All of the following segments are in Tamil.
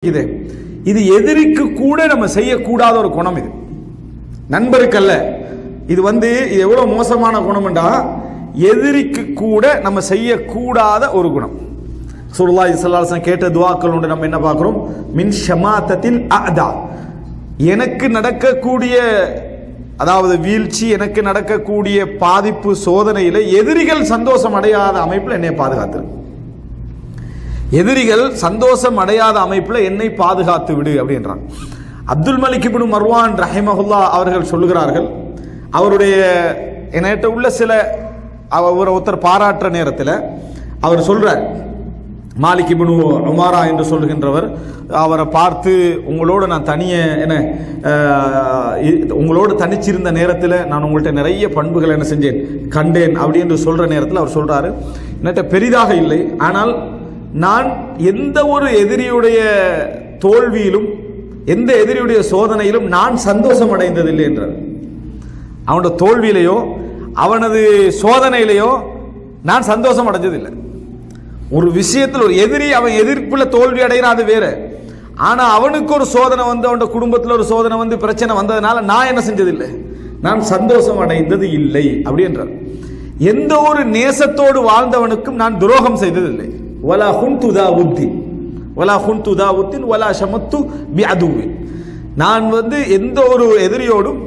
இது எதிரிக்கு கூட நம்ம செய்யக்கூடாத ஒரு குணம். இது நண்பருக்கல்ல. இது இது எவ்வளவு மோசமான குணம்டா, எதிரிக்கு கூட நம்ம செய்யக்கூடாத ஒரு குணம். ரசூலுல்லாஹி ஸல்லல்லாஹு அலைஹி வஸல்லம் கேட்ட துஆக்கள் உண்டு. நம்ம என்ன பார்க்கிறோம்? மின் ஷமாத்தத்தில் அஅதா, எனக்கு நடக்கக்கூடிய அதாவது வீழ்ச்சி, எனக்கு நடக்கக்கூடிய பாதிப்பு, சோதனையில எதிரிகள் சந்தோஷம் அடையாத அமைப்பில் என்னை பாதுகாத்து, எதிரிகள் சந்தோஷம் அடையாத அமைப்பில் என்னை பாதுகாத்து விடு அப்படின்றான். அப்துல் மலிக் இப்னு மர்வான் ரஹிமஹுல்லா அவர்கள் சொல்லுகிறார்கள், அவருடைய என்கிட்ட உள்ள சில ஒருத்தர் பாராட்டுற நேரத்தில் அவர் சொல்றார், மாலிக் இப்னு உமாரா என்று சொல்லுகின்றவர் அவரை பார்த்து, உங்களோடு நான் உங்களோடு தனிச்சிருந்த நேரத்தில் நான் உங்கள்கிட்ட நிறைய பண்புகள் என்ன செஞ்சேன், கண்டேன் அப்படி என்று சொல்ற நேரத்தில் அவர் சொல்றாரு, என்கிட்ட பெரிதாக இல்லை, ஆனால் நான் எந்த ஒரு எதிரியுடைய தோல்வியிலும் எந்த எதிரியுடைய சோதனையிலும் நான் சந்தோஷம் அடைந்ததில்லை என்றார். அவனோட தோல்வியிலையோ அவனது சோதனையிலையோ நான் சந்தோஷம் அடைஞ்சதில்லை. ஒரு விஷயத்தில் ஒரு எதிரி அவன் எதிர்ப்புல தோல்வி அடைகிறான், அது வேற. ஆனா அவனுக்கு ஒரு சோதனை அவனோட குடும்பத்தில் ஒரு சோதனை பிரச்சனை வந்ததுனால நான் என்ன செஞ்சதில்லை, நான் சந்தோஷம் அடைந்தது இல்லை அப்படி என்றார். எந்த ஒரு நேசத்தோடு வாழ்ந்தவனுக்கும் நான் துரோகம் செய்ததில்லை. வலா ஹுன்து தா உத்தின் வலா ஹுன்து தா உத்தின் வலா ஷமத்து பி அதுவின், நான் எந்த ஒரு எதிரியோடும்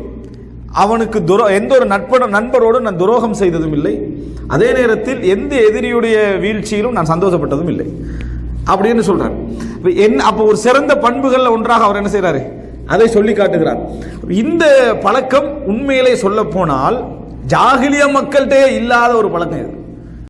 அவனுக்கு எந்த ஒரு நண்பரோடும் நான் துரோகம் செய்ததும் இல்லை. அதே நேரத்தில் எந்த எதிரியுடைய வீழ்ச்சியிலும் நான் சந்தோஷப்பட்டதும் இல்லை அப்படின்னு சொல்றாரு. அப்போ ஒரு சிறந்த பண்புகள் ஒன்றாக அவர் என்ன செய்யறாரு, அதை சொல்லி காட்டுகிறார். இந்த பழக்கம் உண்மையிலே சொல்ல போனால் ஜாகிலிய மக்கள்கிட்ட இல்லாத ஒரு பழக்கம் இது.